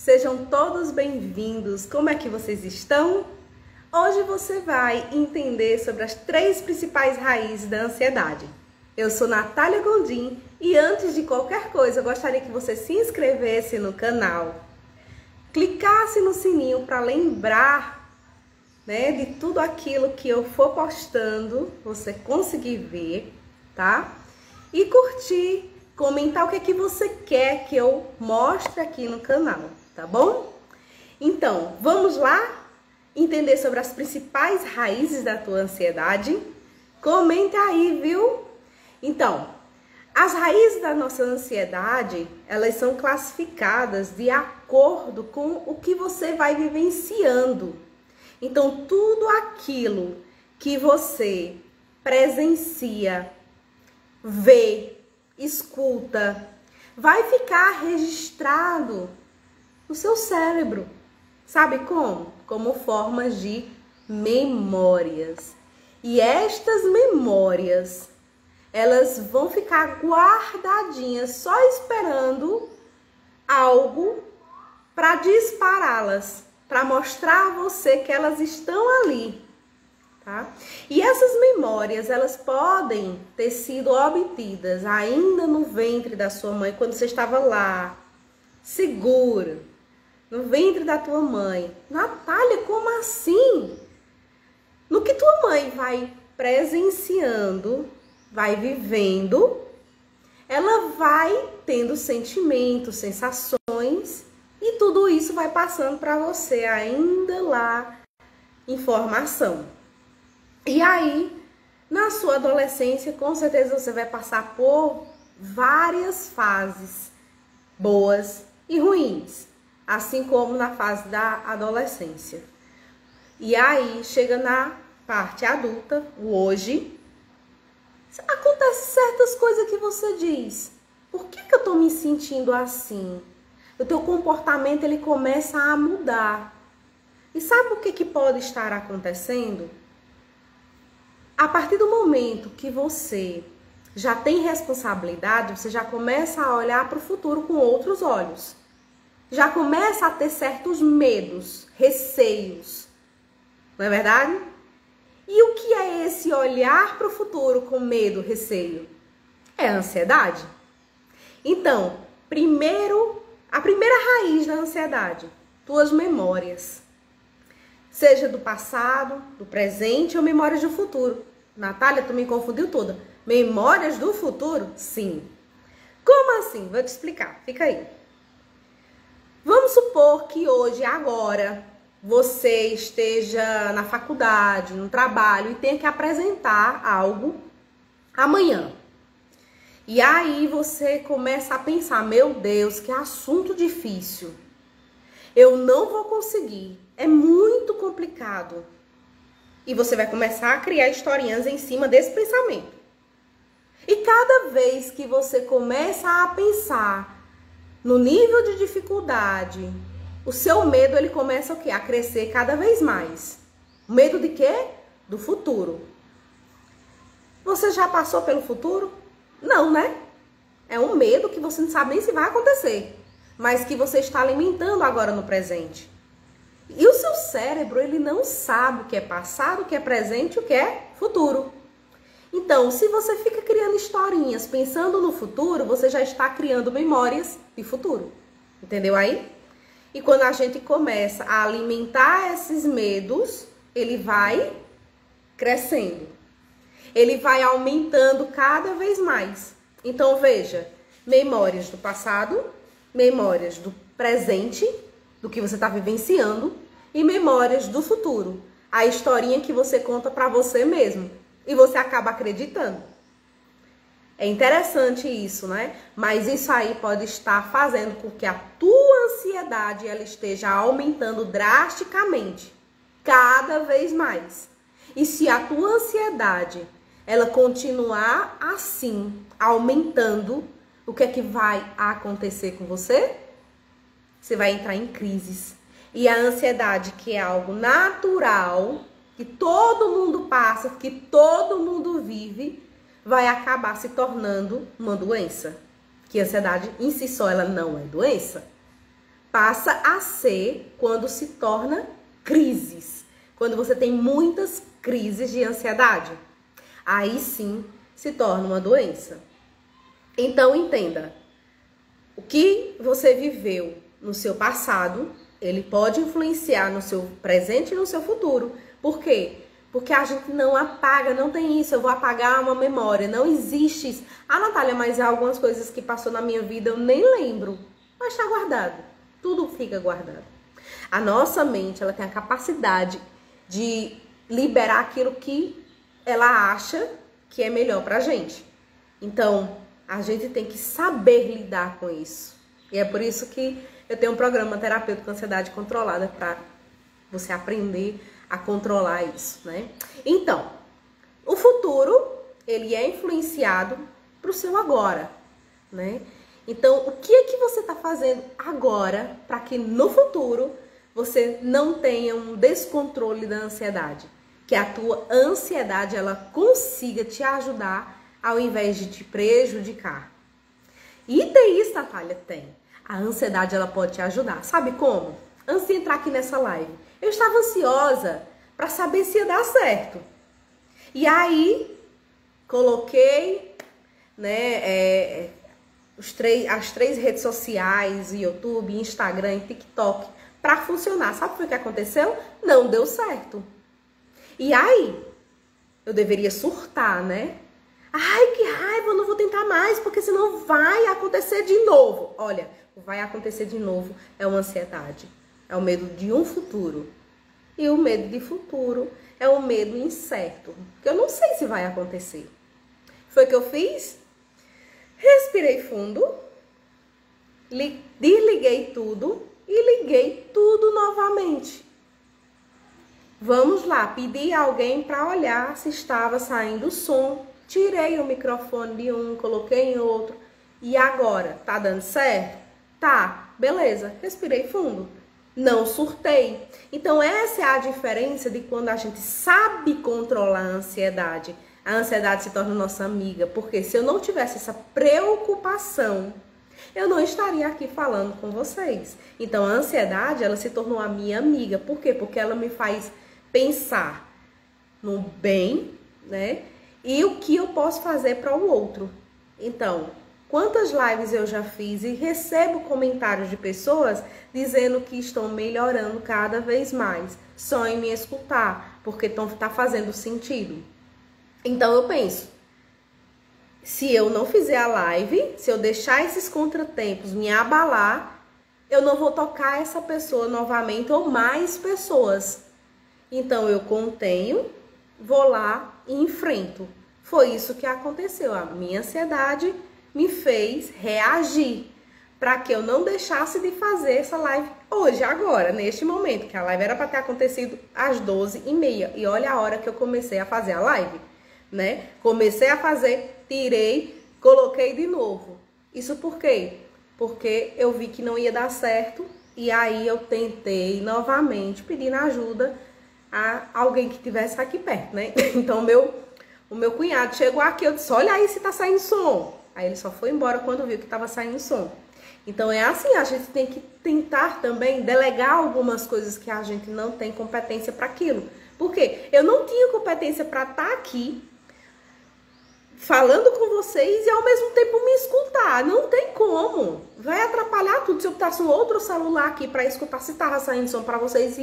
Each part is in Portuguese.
Sejam todos bem-vindos. Como é que vocês estão? Hoje você vai entender sobre as 3 principais raízes da ansiedade. Eu sou Natália Gondim e antes de qualquer coisa eu gostaria que você se inscrevesse no canal, clicasse no sininho para lembrar, de tudo aquilo que eu for postando, você conseguir ver, tá? E curtir, comentar o que é que você quer que eu mostre aqui no canal, tá bom? Então, vamos lá entender sobre as principais raízes da tua ansiedade? Comenta aí, viu? Então, as raízes da nossa ansiedade, elas são classificadas de acordo com o que você vai vivenciando. Então, tudo aquilo que você presencia, vê, escuta, vai ficar registrado no seu cérebro. Sabe como? Como formas de memórias. E estas memórias, elas vão ficar guardadinhas, só esperando algo para dispará-las, para mostrar a você que elas estão ali, tá? E essas memórias, elas podem ter sido obtidas ainda no ventre da sua mãe, quando você estava lá, segura, no ventre da tua mãe. Natália, como assim? No que tua mãe vai presenciando, vai vivendo, ela vai tendo sentimentos, sensações, e tudo isso vai passando para você ainda lá, informação. E aí, na sua adolescência, com certeza você vai passar por várias fases, boas e ruins, assim como na fase da adolescência. E aí, chega na parte adulta, o hoje, acontece certas coisas que você diz: por que eu tô me sentindo assim? O teu comportamento, ele começa a mudar. E sabe o que pode estar acontecendo? A partir do momento que você já tem responsabilidade, você já começa a olhar para o futuro com outros olhos. Já começa a ter certos medos, receios. Não é verdade? E o que é esse olhar para o futuro com medo, receio? É a ansiedade. Então, a primeira raiz da ansiedade, tuas memórias. Seja do passado, do presente ou memórias do futuro. Natália, tu me confundiu toda. Memórias do futuro? Sim. Como assim? Vou te explicar. Fica aí. Vamos supor que hoje, agora, você esteja na faculdade, no trabalho e tenha que apresentar algo amanhã. E aí você começa a pensar: meu Deus, que assunto difícil. Eu não vou conseguir. É muito complicado. E você vai começar a criar historinhas em cima desse pensamento. E cada vez que você começa a pensar no nível de dificuldade, o seu medo, ele começa o quê? A crescer cada vez mais. Medo de quê? Do futuro. Você já passou pelo futuro? Não, né? É um medo que você não sabe nem se vai acontecer, mas que você está alimentando agora no presente. E o seu cérebro, ele não sabe o que é passado, o que é presente, o que é futuro. Então, se você fica criando historinhas pensando no futuro, você já está criando memórias de futuro. Entendeu aí? E quando a gente começa a alimentar esses medos, ele vai crescendo. Ele vai aumentando cada vez mais. Então, veja, memórias do passado, memórias do presente, do que você está vivenciando, e memórias do futuro. A historinha que você conta para você mesmo. E você acaba acreditando. É interessante isso, né? Mas isso aí pode estar fazendo com que a tua ansiedade ela esteja aumentando drasticamente, cada vez mais. E se a tua ansiedade ela continuar assim, aumentando, o que é que vai acontecer com você? Você vai entrar em crises. E a ansiedade, que é algo natural, que todo mundo passa, que todo mundo vive, vai acabar se tornando uma doença. Que a ansiedade em si só ela não é doença, passa a ser quando se torna crises. Quando você tem muitas crises de ansiedade, aí sim se torna uma doença. Então entenda, o que você viveu no seu passado, ele pode influenciar no seu presente e no seu futuro. Por quê? Porque a gente não apaga, não tem isso, eu vou apagar uma memória, não existe isso. Ah, Natália, mas há algumas coisas que passou na minha vida eu nem lembro, mas está guardado, tudo fica guardado. A nossa mente, ela tem a capacidade de liberar aquilo que ela acha que é melhor pra gente. Então, a gente tem que saber lidar com isso. E é por isso que eu tenho um programa terapêutico com ansiedade controlada para você aprender a controlar isso, né? Então, o futuro, ele é influenciado pro seu agora, né? Então, o que é que você está fazendo agora para que no futuro você não tenha um descontrole da ansiedade? Que a tua ansiedade, ela consiga te ajudar ao invés de te prejudicar. E tem isso, Natália? Tem. A ansiedade, ela pode te ajudar. Sabe como? Antes de entrar aqui nessa live, eu estava ansiosa para saber se ia dar certo. E aí, coloquei, né, as três redes sociais, YouTube, Instagram e TikTok, para funcionar. Sabe o que aconteceu? Não deu certo. E aí, eu deveria surtar, né? Ai, que raiva, eu não vou tentar mais, porque senão vai acontecer de novo. Olha, o vai acontecer de novo é uma ansiedade. É o medo de um futuro. E o medo de futuro é um medo incerto, que eu não sei se vai acontecer. Foi o que eu fiz? Respirei fundo, desliguei tudo e liguei tudo novamente. Vamos lá, pedi a alguém para olhar se estava saindo som. Tirei o microfone de um, coloquei em outro. E agora, tá dando certo? Tá, beleza, respirei fundo. Não surtei. Então essa é a diferença de quando a gente sabe controlar a ansiedade. A ansiedade se torna nossa amiga, porque se eu não tivesse essa preocupação, eu não estaria aqui falando com vocês. Então a ansiedade, ela se tornou a minha amiga. Por quê? Porque ela me faz pensar no bem, né? E o que eu posso fazer para o outro. Então, quantas lives eu já fiz e recebo comentários de pessoas dizendo que estão melhorando cada vez mais, só em me escutar, porque tá fazendo sentido. Então eu penso, se eu não fizer a live, se eu deixar esses contratempos me abalar, eu não vou tocar essa pessoa novamente ou mais pessoas. Então eu contenho, vou lá e enfrento. Foi isso que aconteceu. A minha ansiedade me fez reagir para que eu não deixasse de fazer essa live hoje, agora, neste momento, que a live era para ter acontecido às 12h30. E olha a hora que eu comecei a fazer a live, né? Comecei a fazer, tirei, coloquei de novo. Isso por quê? Porque eu vi que não ia dar certo e aí eu tentei novamente pedindo ajuda a alguém que estivesse aqui perto, né? Então o meu cunhado chegou aqui, eu disse, olha aí se tá saindo som. Aí ele só foi embora quando viu que tava saindo som. Então é assim, a gente tem que tentar também delegar algumas coisas que a gente não tem competência para aquilo. Por quê? Eu não tinha competência para estar aqui falando com vocês e ao mesmo tempo me escutar. Não tem como. Vai atrapalhar tudo. Se eu botasse um outro celular aqui para escutar se tava saindo som para vocês,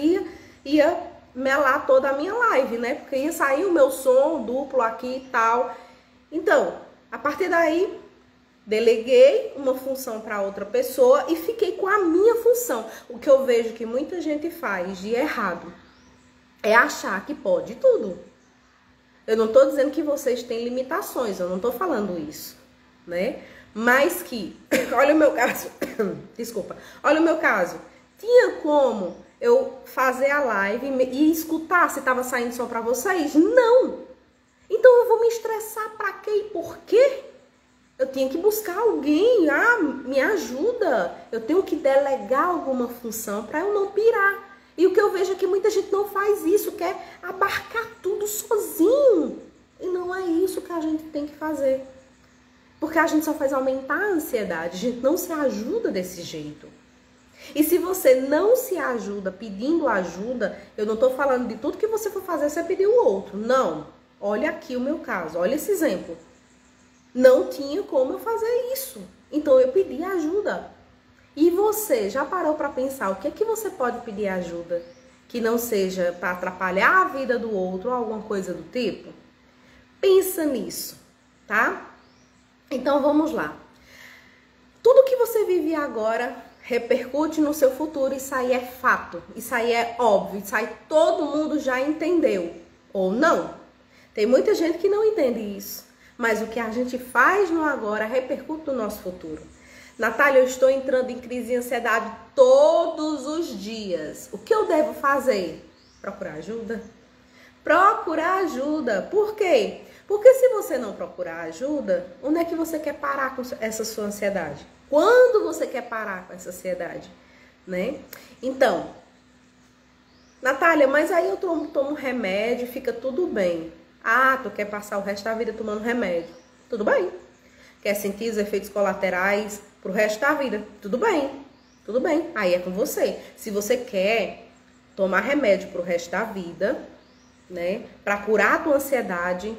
ia melar toda a minha live, né? Porque ia sair o meu som duplo aqui e tal. Então, a partir daí, deleguei uma função para outra pessoa e fiquei com a minha função. O que eu vejo que muita gente faz de errado é achar que pode tudo. Eu não estou dizendo que vocês têm limitações, eu não estou falando isso, né? Mas que, olha o meu caso, desculpa, olha o meu caso, tinha como eu fazer a live e escutar se estava saindo som para vocês? Não! Então eu vou me estressar para quê e por quê? Eu tinha que buscar alguém, me ajuda. Eu tenho que delegar alguma função para eu não pirar. E o que eu vejo é que muita gente não faz isso, quer abarcar tudo sozinho. E não é isso que a gente tem que fazer. Porque a gente só faz aumentar a ansiedade, a gente não se ajuda desse jeito. E se você não se ajuda pedindo ajuda, eu não estou falando de tudo que você for fazer, você pedir o outro. Não. Olha aqui o meu caso, olha esse exemplo. Não tinha como eu fazer isso. Então eu pedi ajuda. E você já parou para pensar o que é que você pode pedir ajuda que não seja para atrapalhar a vida do outro ou alguma coisa do tipo? Pensa nisso, tá? Então vamos lá. Tudo que você vive agora repercute no seu futuro, isso aí é fato, isso aí é óbvio, isso aí todo mundo já entendeu, ou não. Tem muita gente que não entende isso, mas o que a gente faz no agora repercute no nosso futuro. Natália, eu estou entrando em crise de ansiedade todos os dias. O que eu devo fazer? Procurar ajuda? Procurar ajuda. Por quê? Porque se você não procurar ajuda, onde é que você quer parar com essa sua ansiedade? Quando você quer parar com essa ansiedade, né? Então, Natália, mas aí eu tomo remédio, fica tudo bem. Ah, tu quer passar o resto da vida tomando remédio. Tudo bem. Quer sentir os efeitos colaterais pro resto da vida. Tudo bem. Tudo bem. Aí é com você. Se você quer tomar remédio pro resto da vida, né? Pra curar a tua ansiedade.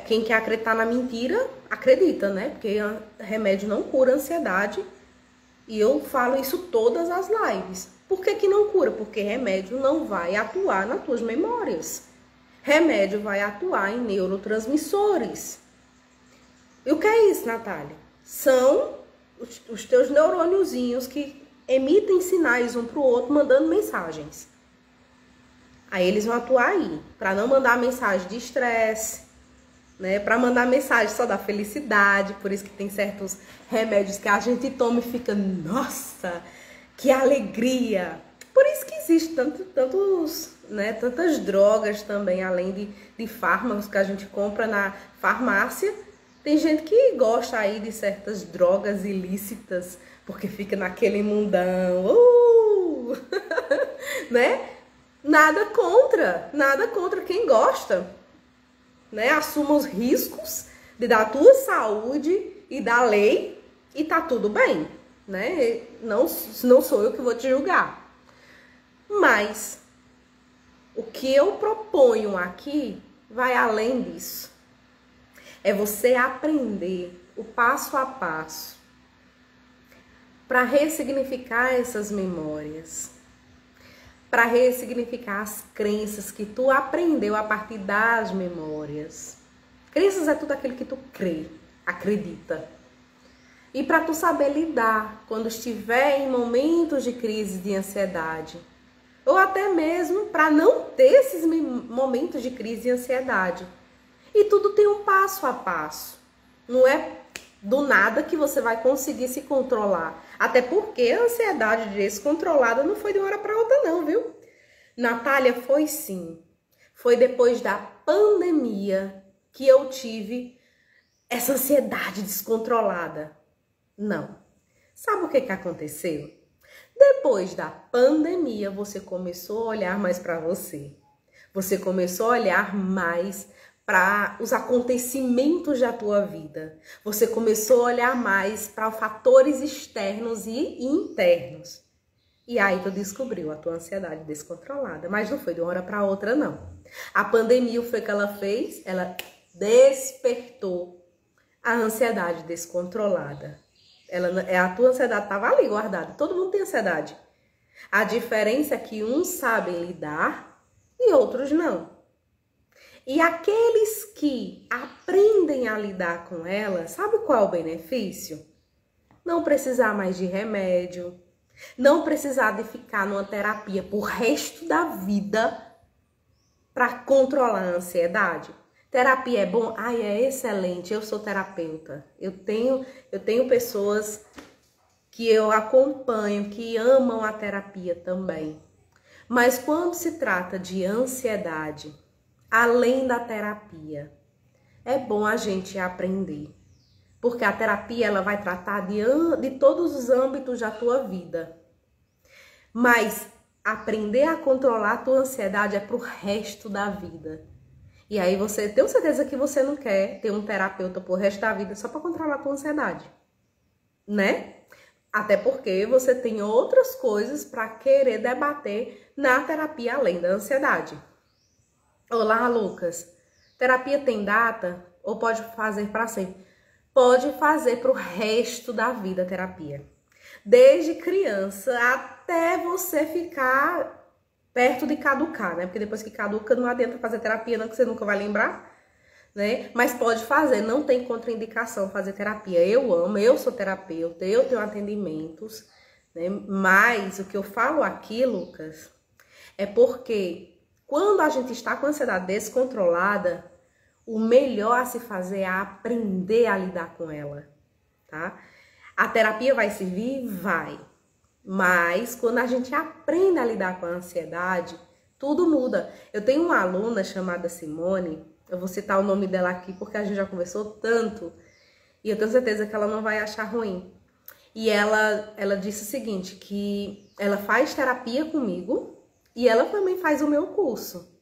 Quem quer acreditar na mentira, acredita, né? Porque remédio não cura a ansiedade. E eu falo isso todas as lives. Por que que não cura? Porque remédio não vai atuar nas tuas memórias. Remédio vai atuar em neurotransmissores. E o que é isso, Natália? São os teus neurôniozinhos que emitem sinais um para o outro, mandando mensagens. Aí eles vão atuar aí, para não mandar mensagem de estresse, né? Para mandar mensagem só da felicidade. Por isso que tem certos remédios que a gente toma e fica, nossa, que alegria. Por isso que existe tantas drogas também, além de fármacos que a gente compra na farmácia. Tem gente que gosta aí de certas drogas ilícitas, porque fica naquele mundão, né? Nada contra quem gosta, né? Assuma os riscos da tua saúde e da lei e tá tudo bem, né? Não sou eu que vou te julgar. Mas o que eu proponho aqui vai além disso. É você aprender o passo a passo para ressignificar essas memórias, para ressignificar as crenças que tu aprendeu a partir das memórias. Crenças é tudo aquilo que tu crê, acredita. E para tu saber lidar quando estiver em momentos de crise de ansiedade, ou até mesmo para não ter esses momentos de crise de ansiedade. E tudo tem um passo a passo. Não é do nada que você vai conseguir se controlar. Até porque a ansiedade descontrolada não foi de uma hora para outra não, viu? Natália, foi sim. Foi depois da pandemia que eu tive essa ansiedade descontrolada. Não. Sabe o que aconteceu? Depois da pandemia, você começou a olhar mais para você. Você começou a olhar mais para os acontecimentos da tua vida. Você começou a olhar mais para fatores externos e internos. E aí tu descobriu a tua ansiedade descontrolada. Mas não foi de uma hora para outra, não. A pandemia, o que foi que ela fez? Ela despertou a ansiedade descontrolada. A tua ansiedade estava ali guardada. Todo mundo tem ansiedade. A diferença é que uns sabem lidar e outros não. E aqueles que aprendem a lidar com ela, sabe qual é o benefício? Não precisar mais de remédio, não precisar de ficar numa terapia por resto da vida para controlar a ansiedade. Terapia é bom? Ai, é excelente, eu sou terapeuta. Eu tenho pessoas que eu acompanho, que amam a terapia também. Mas quando se trata de ansiedade, além da terapia, é bom a gente aprender. Porque a terapia ela vai tratar de todos os âmbitos da tua vida. Mas aprender a controlar a tua ansiedade é pro resto da vida. E aí tenho certeza que você não quer ter um terapeuta pro resto da vida só para controlar a tua ansiedade, né? Até porque você tem outras coisas para querer debater na terapia além da ansiedade. Olá, Lucas. Terapia tem data ou pode fazer para sempre? Pode fazer para o resto da vida terapia. Desde criança até você ficar perto de caducar, né? Porque depois que caduca não adianta fazer terapia não, que você nunca vai lembrar, né? Mas pode fazer, não tem contraindicação fazer terapia. Eu amo, eu sou terapeuta, eu tenho atendimentos, né? Mas o que eu falo aqui, Lucas, é porque quando a gente está com a ansiedade descontrolada, o melhor a se fazer é aprender a lidar com ela, tá? A terapia vai servir? Vai. Mas quando a gente aprende a lidar com a ansiedade, tudo muda. Eu tenho uma aluna chamada Simone, eu vou citar o nome dela aqui porque a gente já conversou tanto e eu tenho certeza que ela não vai achar ruim. E ela disse o seguinte, que ela faz terapia comigo e ela também faz o meu curso.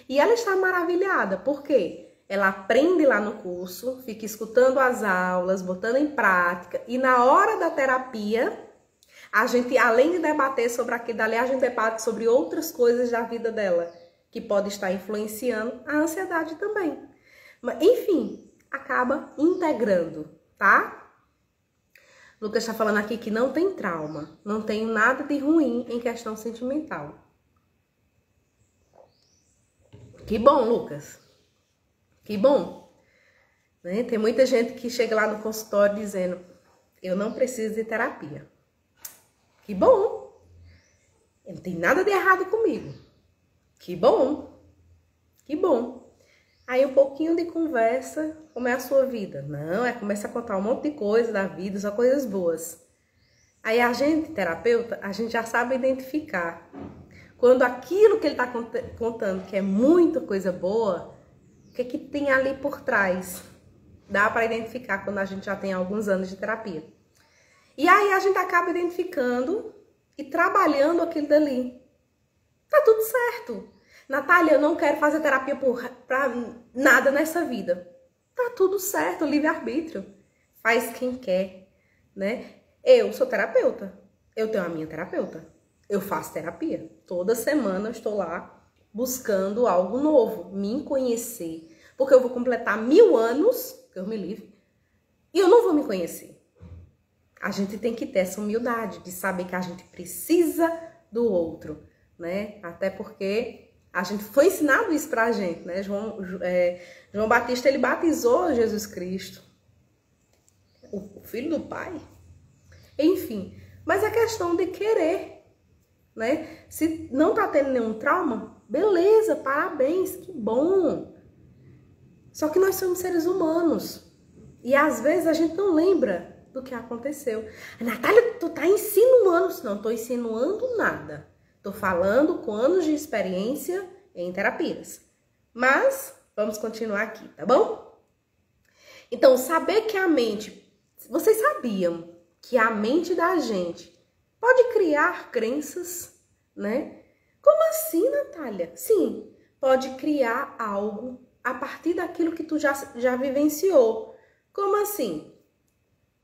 E ela está maravilhada, por quê? Ela aprende lá no curso, fica escutando as aulas, botando em prática. E na hora da terapia, a gente, além de debater sobre aquilo dali, a gente debate sobre outras coisas da vida dela, que pode estar influenciando a ansiedade também. Mas, enfim, acaba integrando, tá? Lucas está falando aqui que não tem trauma, não tem nada de ruim em questão sentimental. Que bom, Lucas. Que bom, né? Tem muita gente que chega lá no consultório dizendo, eu não preciso de terapia. Que bom, não tem nada de errado comigo. Que bom, que bom. Aí um pouquinho de conversa, como é a sua vida? Não, começa a contar um monte de coisa da vida, só coisas boas. Aí a gente, terapeuta, a gente já sabe identificar. Quando aquilo que ele está contando, que é muita coisa boa, o que tem ali por trás? Dá para identificar quando a gente já tem alguns anos de terapia. E aí a gente acaba identificando e trabalhando aquilo dali. Tá tudo certo. Natália, eu não quero fazer terapia pra nada nessa vida. Tá tudo certo, livre-arbítrio. Faz quem quer, né? Eu sou terapeuta. Eu tenho a minha terapeuta. Eu faço terapia. Toda semana eu estou lá buscando algo novo, me conhecer. Porque eu vou completar 1000 anos, que eu me livre, e eu não vou me conhecer. A gente tem que ter essa humildade de saber que a gente precisa do outro, né? Até porque a gente foi ensinado isso pra gente, né? João Batista, ele batizou Jesus Cristo, o Filho do Pai. Enfim, mas é questão de querer, né? Se não tá tendo nenhum trauma, beleza, parabéns, que bom. Só que nós somos seres humanos. E às vezes a gente não lembra do que aconteceu. Natália, tu tá insinuando. Não tô insinuando nada. Tô falando com anos de experiência em terapias. Mas vamos continuar aqui, tá bom? Então, saber que a mente... Vocês sabiam que a mente da gente pode criar crenças, né? Como assim, Natália? Sim, pode criar algo a partir daquilo que tu já vivenciou. Como assim?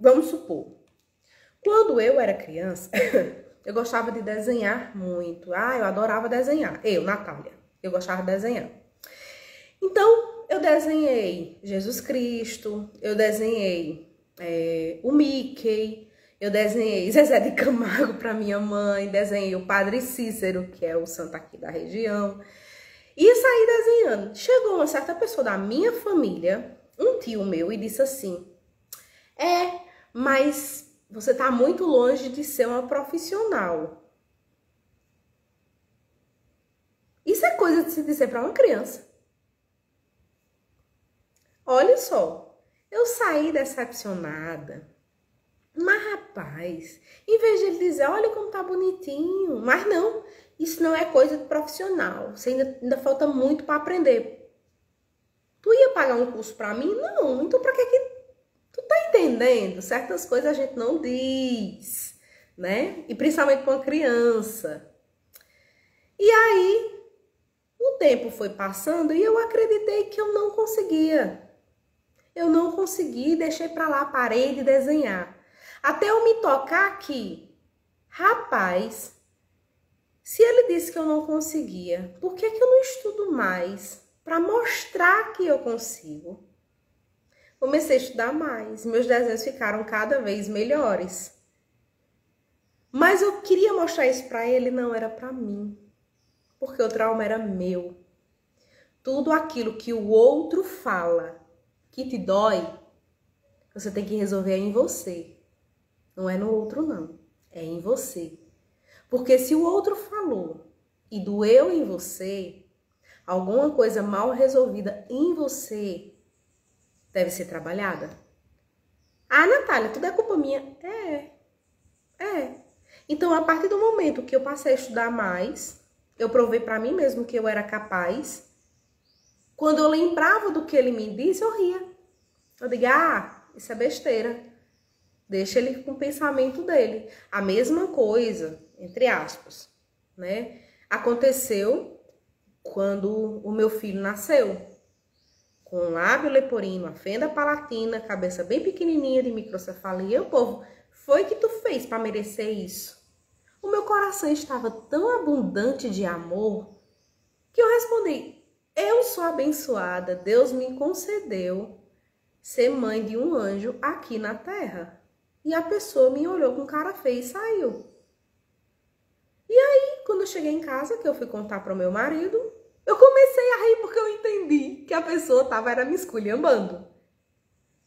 Vamos supor, quando eu era criança, eu gostava de desenhar muito. Eu adorava desenhar. Eu, Natália, eu gostava de desenhar. Então, eu desenhei Jesus Cristo, eu desenhei o Mickey, eu desenhei Zezé de Camargo para minha mãe, desenhei o Padre Cícero, que é o santo aqui da região, e saí desenhando. Chegou uma certa pessoa da minha família, um tio meu, e disse assim, mas você tá muito longe de ser uma profissional. Isso é coisa de se dizer para uma criança. Olha só, eu saí decepcionada. Mas, rapaz, em vez de ele dizer, olha como tá bonitinho. Mas não, isso não é coisa de profissional. Você ainda falta muito para aprender. Tu ia pagar um curso para mim? Não, então para que tu tá entendendo? Certas coisas a gente não diz, né? E principalmente para uma criança. E aí, o tempo foi passando e eu acreditei que eu não conseguia. Eu não consegui, deixei para lá, parei de desenhar. Até eu me tocar que, rapaz, se ele disse que eu não conseguia, por que eu não estudo mais para mostrar que eu consigo? Comecei a estudar mais, meus desenhos ficaram cada vez melhores. Mas eu queria mostrar isso para ele, não era para mim, porque o trauma era meu. Tudo aquilo que o outro fala que te dói, você tem que resolver em você. Não é no outro, não. É em você. Porque se o outro falou e doeu em você, alguma coisa mal resolvida em você deve ser trabalhada. Ah, Natália, tudo é culpa minha. É. Então, a partir do momento que eu passei a estudar mais, eu provei pra mim mesmo que eu era capaz. Quando eu lembrava do que ele me disse, eu ria. Eu digo, isso é besteira. Deixa ele com o pensamento dele. A mesma coisa, entre aspas, né? Aconteceu quando o meu filho nasceu. Com lábio leporino, a fenda palatina, cabeça bem pequenininha de microcefalia. E o povo, foi que tu fez para merecer isso? O meu coração estava tão abundante de amor que eu respondi, eu sou abençoada, Deus me concedeu ser mãe de um anjo aqui na terra. E a pessoa me olhou com cara feia e saiu. E aí, quando eu cheguei em casa, que eu fui contar para o meu marido, eu comecei a rir porque eu entendi que a pessoa era me esculhambando.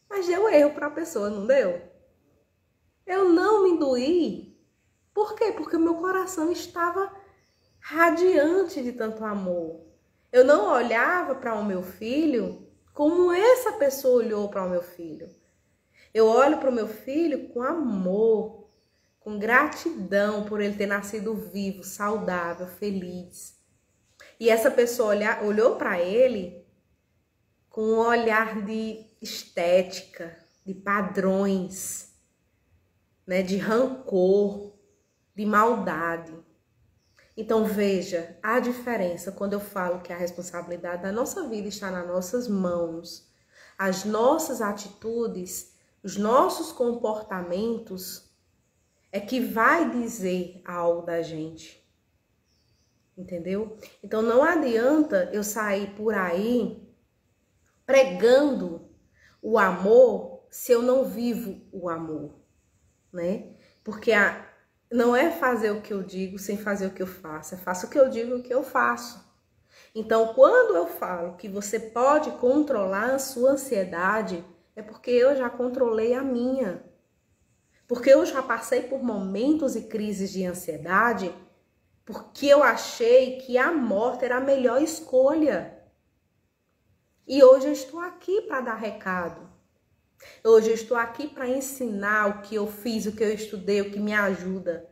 Mas deu erro para a pessoa, não deu? Eu não me doí. Por quê? Porque o meu coração estava radiante de tanto amor. Eu não olhava para o meu filho como essa pessoa olhou para o meu filho. Eu olho para o meu filho com amor, com gratidão por ele ter nascido vivo, saudável, feliz. E essa pessoa olhou para ele com um olhar de estética, de padrões, né, de rancor, de maldade. Então veja a diferença quando eu falo que a responsabilidade da nossa vida está nas nossas mãos. As nossas atitudes, os nossos comportamentos é que vai dizer algo da gente. Entendeu? Então não adianta eu sair por aí pregando o amor se eu não vivo o amor, né? Porque não é fazer o que eu digo sem fazer o que eu faço, é faço o que eu digo e o que eu faço. Então, quando eu falo que você pode controlar a sua ansiedade, é porque eu já controlei a minha. Porque eu já passei por momentos e crises de ansiedade, porque eu achei que a morte era a melhor escolha. E hoje eu estou aqui para dar recado. Hoje eu estou aqui para ensinar o que eu fiz, o que eu estudei, o que me ajuda.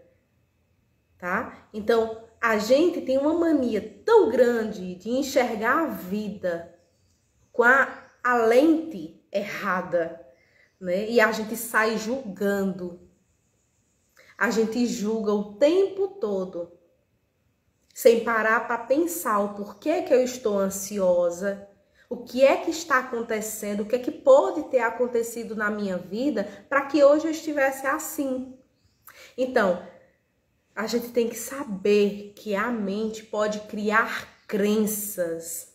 Tá? Então, a gente tem uma mania tão grande de enxergar a vida com a lente errada, né? E a gente sai julgando. A gente julga o tempo todo, sem parar para pensar o porquê que eu estou ansiosa, o que é que está acontecendo, o que é que pode ter acontecido na minha vida para que hoje eu estivesse assim. Então, a gente tem que saber que a mente pode criar crenças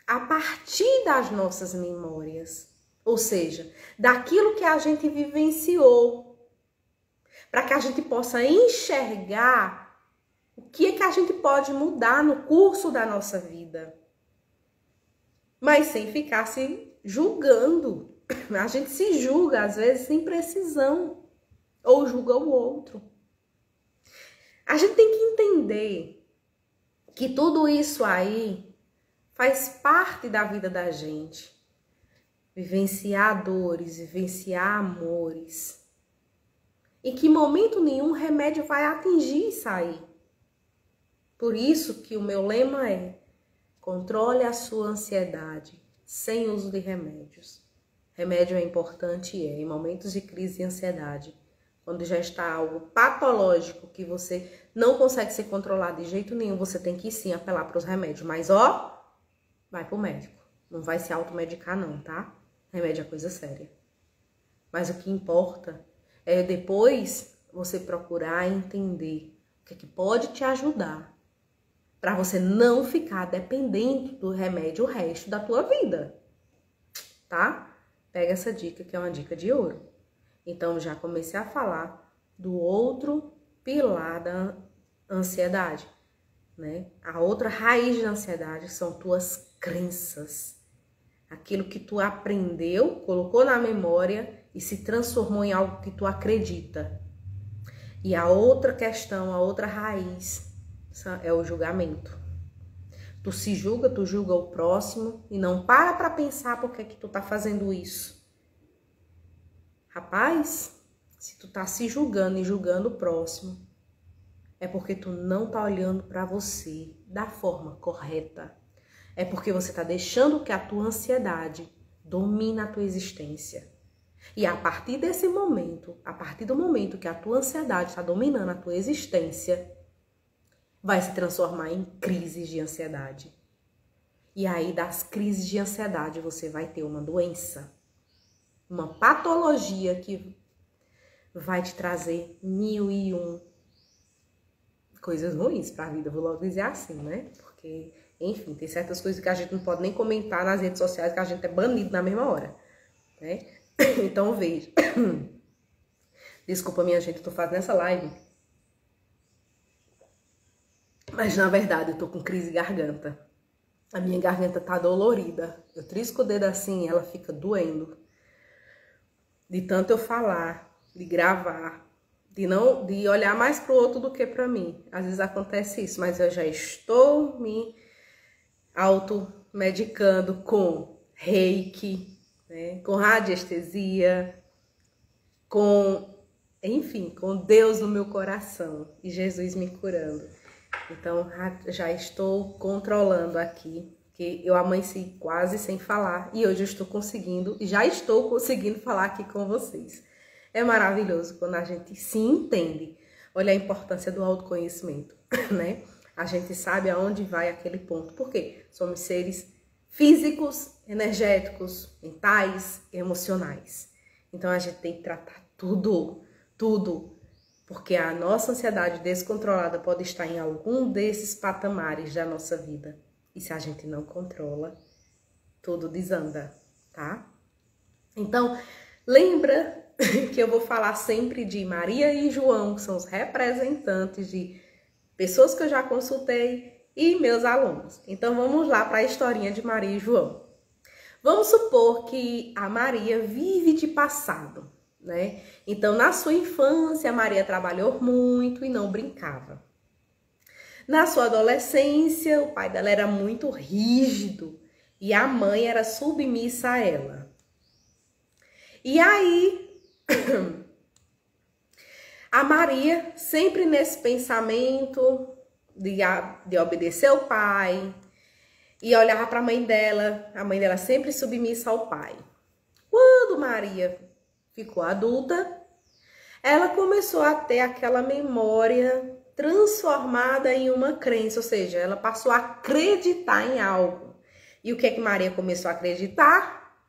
a partir das nossas memórias, ou seja, daquilo que a gente vivenciou, para que a gente possa enxergar o que é que a gente pode mudar no curso da nossa vida, mas sem ficar se julgando. A gente se julga, às vezes, sem precisão, ou julga o outro. A gente tem que entender que tudo isso aí faz parte da vida da gente. Vivenciar dores, vivenciar amores. Em que momento nenhum remédio vai atingir isso aí. Por isso que o meu lema é: controle a sua ansiedade sem uso de remédios. Remédio é importante, em momentos de crise e ansiedade. Quando já está algo patológico que você não consegue se controlar de jeito nenhum, você tem que sim apelar para os remédios. Mas vai pro médico. Não vai se automedicar não, tá? Remédio é coisa séria. Mas o que importa É depois você procurar entender o que é que pode te ajudar para você não ficar dependente do remédio o resto da tua vida, tá? Pega essa dica que é uma dica de ouro. Então, já comecei a falar do outro pilar da ansiedade, né? A outra raiz da ansiedade são tuas crenças. Aquilo que tu aprendeu, colocou na memória e se transformou em algo que tu acredita. E a outra questão, a outra raiz é o julgamento. Tu se julga, tu julga o próximo e não para pensar por que tu tá fazendo isso. Rapaz, se tu tá se julgando e julgando o próximo, é porque tu não tá olhando para você da forma correta. É porque você tá deixando que a tua ansiedade domine a tua existência. E a partir desse momento, a partir do momento que a tua ansiedade está dominando a tua existência, vai se transformar em crises de ansiedade. E aí, das crises de ansiedade, você vai ter uma doença, uma patologia que vai te trazer 1001 coisas ruins para a vida. Vou logo dizer assim, né? Porque, enfim, tem certas coisas que a gente não pode nem comentar nas redes sociais, que a gente é banido na mesma hora, né? Então, veja. Desculpa, minha gente, eu tô fazendo essa live. Mas, na verdade, eu tô com crise de garganta. A minha garganta tá dolorida. Eu trisco o dedo assim, ela fica doendo. De tanto eu falar, de gravar, de olhar mais pro outro do que pra mim. Às vezes acontece isso, mas eu já estou me automedicando com reiki, né? Com radiestesia, enfim, com Deus no meu coração e Jesus me curando. Então, já estou controlando aqui, que eu amanheci quase sem falar e hoje eu estou conseguindo, e já estou conseguindo falar aqui com vocês. É maravilhoso quando a gente se entende. Olha a importância do autoconhecimento, né? A gente sabe aonde vai aquele ponto. Por quê? Somos seres físicos, energéticos, mentais, emocionais. Então, a gente tem que tratar tudo. Porque a nossa ansiedade descontrolada pode estar em algum desses patamares da nossa vida. E se a gente não controla, tudo desanda, tá? Então, lembra que eu vou falar sempre de Maria e João, que são os representantes de pessoas que eu já consultei e meus alunos. Então, vamos lá para a historinha de Maria e João. Vamos supor que a Maria vive de passado, né? Então, na sua infância, a Maria trabalhou muito e não brincava. Na sua adolescência, o pai dela era muito rígido e a mãe era submissa a ela. E aí, a Maria, sempre nesse pensamento de obedecer ao pai, e olhava para a mãe dela sempre submissa ao pai. Quando Maria ficou adulta, ela começou a ter aquela memória transformada em uma crença, ou seja, ela passou a acreditar em algo. E o que é que Maria começou a acreditar?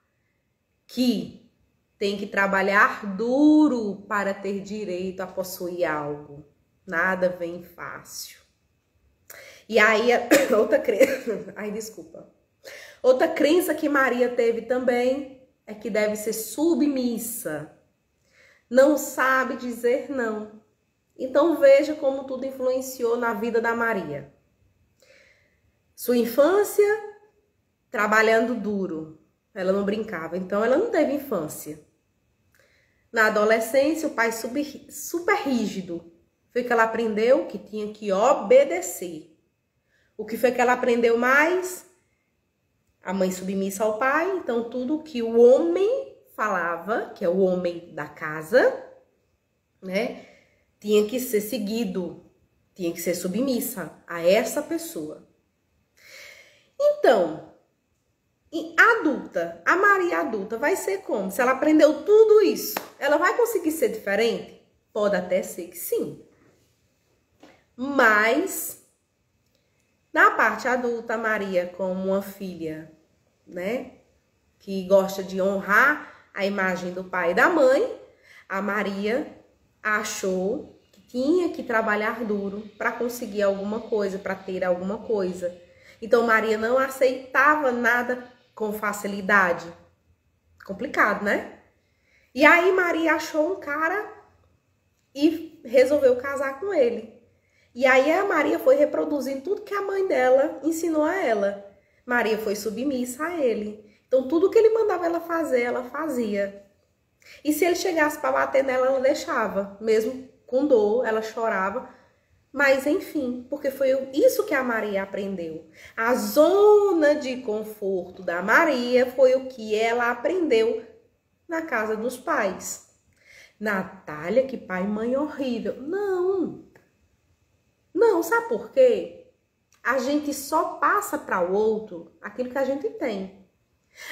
Que tem que trabalhar duro para ter direito a possuir algo. Nada vem fácil. E aí, outra crença, outra crença que Maria teve também é que deve ser submissa. Não sabe dizer não. Então veja como tudo influenciou na vida da Maria. Sua infância, trabalhando duro. Ela não brincava, então ela não teve infância. Na adolescência, o pai super rígido. Foi que ela aprendeu que tinha que obedecer. O que foi que ela aprendeu mais? A mãe submissa ao pai, então tudo que o homem falava, que é o homem da casa, né? Tinha que ser seguido, tinha que ser submissa a essa pessoa. Então, adulta, a Maria adulta vai ser como? Se ela aprendeu tudo isso, ela vai conseguir ser diferente? Pode até ser que sim. Mas, na parte adulta, a Maria, como uma filha, né, que gosta de honrar a imagem do pai e da mãe, A Maria achou que tinha que trabalhar duro para conseguir alguma coisa, para ter alguma coisa. Então Maria não aceitava nada com facilidade. Complicado, né? E aí Maria achou um cara e resolveu casar com ele. E aí a Maria foi reproduzindo tudo que a mãe dela ensinou a ela. Maria foi submissa a ele. Então tudo que ele mandava ela fazer, ela fazia. E se ele chegasse para bater nela, ela deixava. Mesmo com dor, ela chorava. Mas enfim, porque foi isso que a Maria aprendeu. A zona de conforto da Maria foi o que ela aprendeu na casa dos pais. Natália, que pai e mãe horrível. Não, sabe por quê? A gente só passa para o outro aquilo que a gente tem.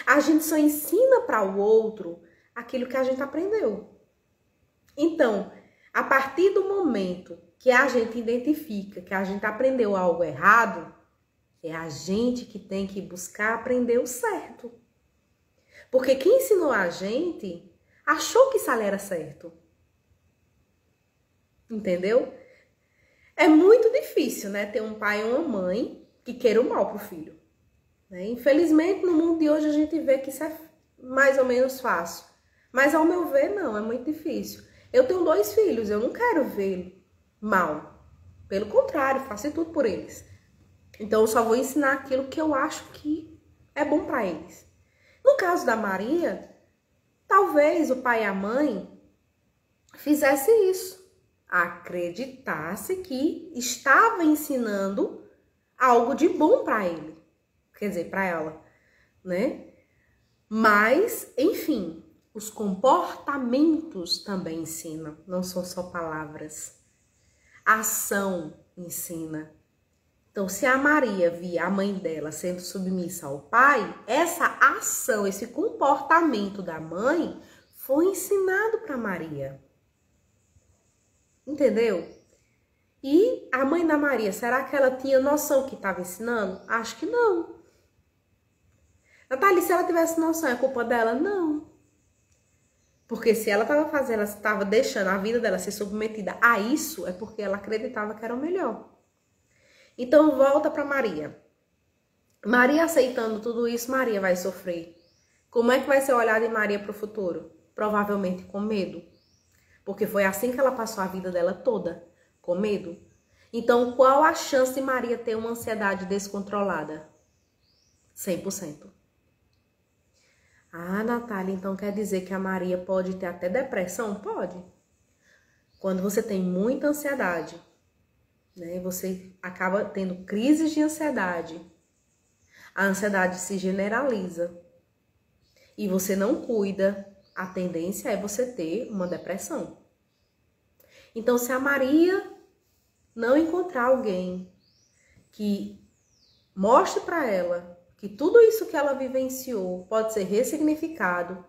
A gente só ensina para o outro aquilo que a gente aprendeu. Então, a partir do momento que a gente identifica que a gente aprendeu algo errado, é a gente que tem que buscar aprender o certo. Porque quem ensinou a gente achou que isso ali era certo. Entendeu? É muito difícil, né, ter um pai e uma mãe que queiram o mal pro filho. Né? Infelizmente, no mundo de hoje, a gente vê que isso é mais ou menos fácil. Mas, ao meu ver, não, é muito difícil. Eu tenho 2 filhos, eu não quero vê-lo mal. Pelo contrário, faço tudo por eles. Então, eu só vou ensinar aquilo que eu acho que é bom para eles. No caso da Maria, talvez o pai e a mãe fizesse isso. Acreditasse que estava ensinando algo de bom para ele. Quer dizer, para ela, né? Mas, enfim, os comportamentos também ensinam, não são só palavras. A ação ensina. Então, se a Maria via a mãe dela sendo submissa ao pai, essa ação, esse comportamento da mãe foi ensinado para Maria. Entendeu? E a mãe da Maria, será que ela tinha noção que estava ensinando? Acho que não. Natália, se ela tivesse noção, é culpa dela? Não. Porque se ela estava fazendo, ela estava deixando a vida dela ser submetida a isso, é porque ela acreditava que era o melhor. Então, volta para Maria. Maria aceitando tudo isso, Maria vai sofrer. Como é que vai ser o olhar de Maria para o futuro? Provavelmente com medo. Porque foi assim que ela passou a vida dela toda, com medo. Então, qual a chance de Maria ter uma ansiedade descontrolada? 100%. Ah, Natália, então quer dizer que a Maria pode ter até depressão? Pode. Quando você tem muita ansiedade, né, você acaba tendo crises de ansiedade. A ansiedade se generaliza e você não cuida, a tendência é você ter uma depressão. Então, se a Maria não encontrar alguém que mostre para ela que tudo isso que ela vivenciou pode ser ressignificado,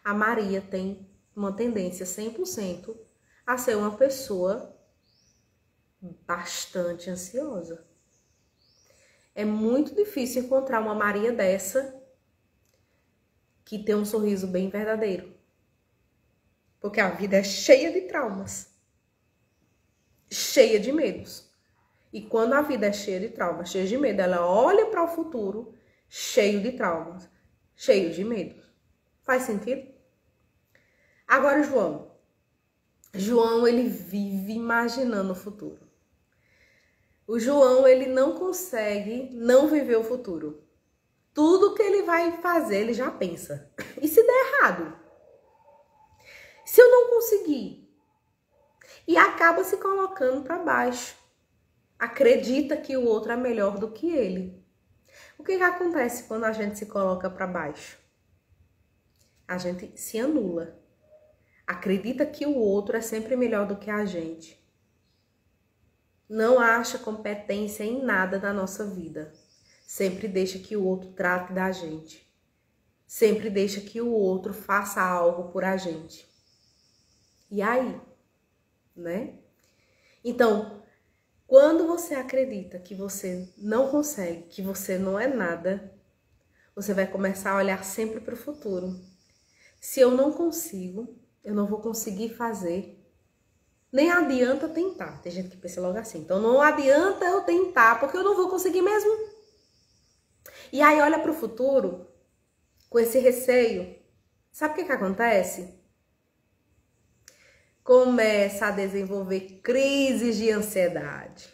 a Maria tem uma tendência 100% a ser uma pessoa bastante ansiosa. É muito difícil encontrar uma Maria dessa que tem um sorriso bem verdadeiro. Porque a vida é cheia de traumas. Cheia de medos. E quando a vida é cheia de traumas, cheia de medo, ela olha para o futuro cheio de traumas, cheio de medo. Faz sentido? Agora, João, ele vive imaginando o futuro. O João, ele não consegue não viver o futuro. Tudo que ele vai fazer, ele já pensa. E se der errado? Se eu não conseguir? E acaba se colocando para baixo. Acredita que o outro é melhor do que ele. O que acontece quando a gente se coloca para baixo? A gente se anula. Acredita que o outro é sempre melhor do que a gente. Não acha competência em nada na nossa vida. Sempre deixa que o outro trate da gente. Sempre deixa que o outro faça algo por a gente. E aí? Né? Então, quando você acredita que você não consegue, que você não é nada, você vai começar a olhar sempre para o futuro. Se eu não consigo, eu não vou conseguir fazer. Nem adianta tentar. Tem gente que pensa logo assim. Então não adianta eu tentar, porque eu não vou conseguir mesmo. E aí olha para o futuro com esse receio. Sabe o que acontece? Começa a desenvolver crises de ansiedade.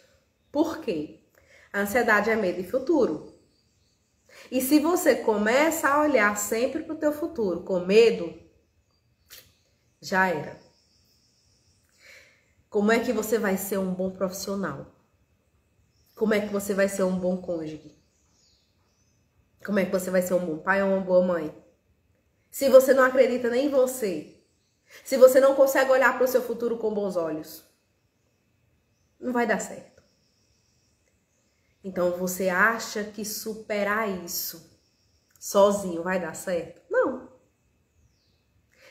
Por quê? A ansiedade é medo de futuro. E se você começa a olhar sempre para o teu futuro com medo, já era. Como é que você vai ser um bom profissional? Como é que você vai ser um bom cônjuge? Como é que você vai ser um bom pai ou uma boa mãe? Se você não acredita nem em você, se você não consegue olhar para o seu futuro com bons olhos, não vai dar certo. Então você acha que superar isso sozinho vai dar certo? Não.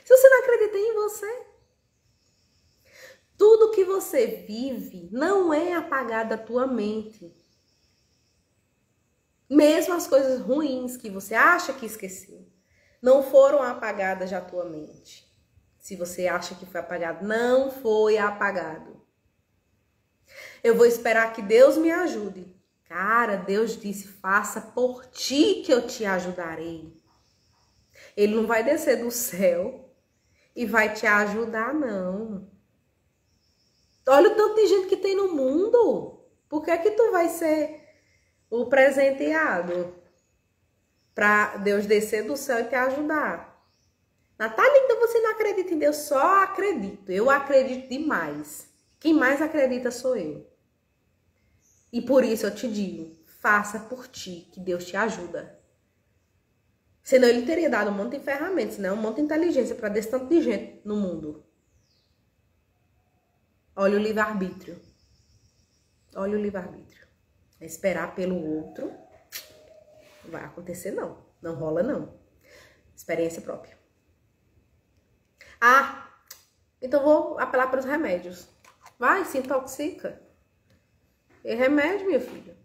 Se você não acredita em você, tudo que você vive não é apagado da tua mente. Mesmo as coisas ruins que você acha que esqueceu, não foram apagadas da tua mente. Se você acha que foi apagado, não foi apagado. Eu vou esperar que Deus me ajude. Cara, Deus disse, faça por ti que eu te ajudarei. Ele não vai descer do céu e vai te ajudar, não. Olha o tanto de gente que tem no mundo. Por que que tu vai ser o presenteado para Deus descer do céu e te ajudar? Natália, então você não acredita em Deus? Só acredito. Eu acredito demais. Quem mais acredita sou eu. E por isso eu te digo, faça por ti, que Deus te ajuda. Senão ele teria dado um monte de ferramentas, né? Um monte de inteligência para desse tanto de gente no mundo. Olha o livre-arbítrio. Olha o livre-arbítrio. Esperar pelo outro não vai acontecer, não. Não rola, não. Experiência própria. Ah, então vou apelar para os remédios. Vai, se intoxica. E remédio, meu filho,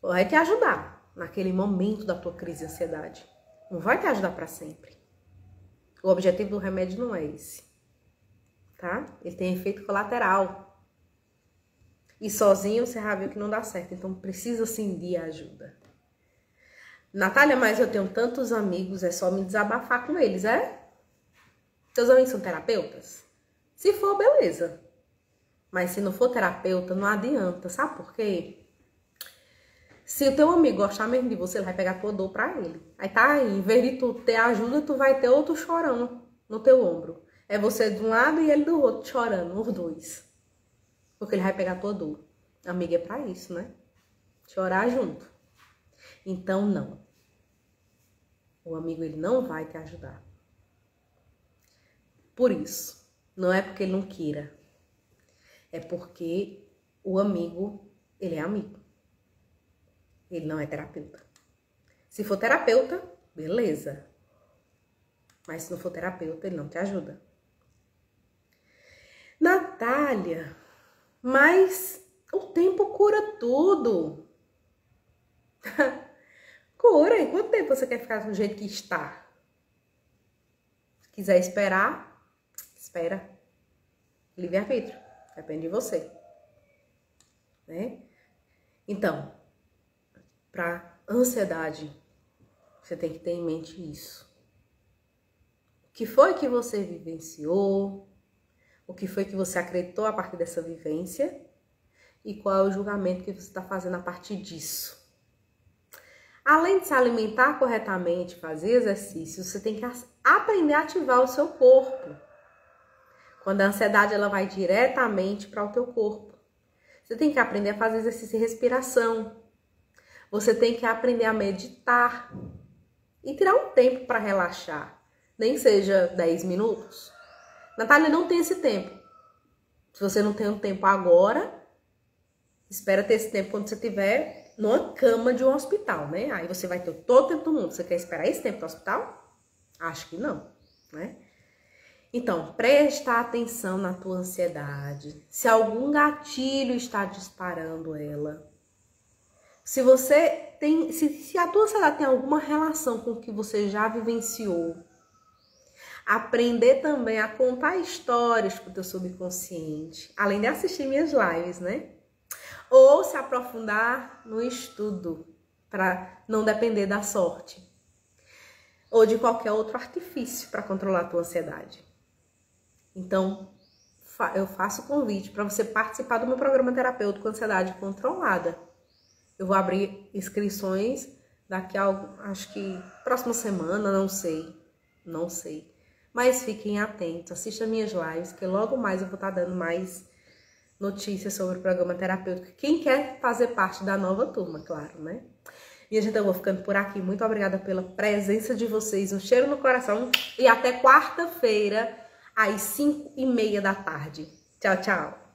vai te ajudar naquele momento da tua crise de ansiedade. Não vai te ajudar para sempre. O objetivo do remédio não é esse, tá? Ele tem efeito colateral. E sozinho você já viu que não dá certo. Então precisa sim de ajuda. Natália, mas eu tenho tantos amigos, é só me desabafar com eles, é? Teus amigos são terapeutas? Se for, beleza. Mas se não for terapeuta, não adianta. Sabe por quê? Se o teu amigo gostar mesmo de você, ele vai pegar a tua dor pra ele. Aí tá aí, em vez de tu ter ajuda, tu vai ter outro chorando no teu ombro. É você de um lado e ele do outro chorando, os dois. Porque ele vai pegar a tua dor. Amiga é pra isso, né? Chorar junto. Então, não. O amigo, ele não vai te ajudar. Por isso. Não é porque ele não queira. É porque o amigo, ele é amigo. Ele não é terapeuta. Se for terapeuta, beleza. Mas se não for terapeuta, ele não te ajuda. Natália, mas o tempo cura tudo. Cura. Em quanto tempo você quer ficar do jeito que está? Se quiser esperar, espera. Livre-arbítrio. Depende de você. Né? Então, para ansiedade, você tem que ter em mente isso. O que foi que você vivenciou? O que foi que você acreditou a partir dessa vivência? E qual é o julgamento que você está fazendo a partir disso? Além de se alimentar corretamente, fazer exercícios, você tem que aprender a ativar o seu corpo. Quando a ansiedade ela vai diretamente para o teu corpo. Você tem que aprender a fazer exercício de respiração. Você tem que aprender a meditar. E tirar um tempo para relaxar. Nem seja 10 minutos. Natália, não tem esse tempo. Se você não tem um tempo agora, espera ter esse tempo quando você estiver numa cama de um hospital, né? Aí você vai ter todo o tempo do mundo. Você quer esperar esse tempo no hospital? Acho que não, né? Então, presta atenção na tua ansiedade. Se algum gatilho está disparando ela. Se você tem, se a tua ansiedade tem alguma relação com o que você já vivenciou. aprender também a contar histórias para o teu subconsciente, além de assistir minhas lives, né? Ou se aprofundar no estudo, para não depender da sorte ou de qualquer outro artifício para controlar a tua ansiedade. Então, eu faço o convite para você participar do meu programa terapêutico Ansiedade Controlada. Eu vou abrir inscrições daqui a, acho que próxima semana, não sei. Mas fiquem atentos, assistam minhas lives, que logo mais eu vou estar dando mais notícias sobre o programa terapêutico. Quem quer fazer parte da nova turma, claro, né? Minha gente, eu vou ficando por aqui. Muito obrigada pela presença de vocês. Um cheiro no coração. E até quarta-feira, às 5h30 da tarde. Tchau, tchau.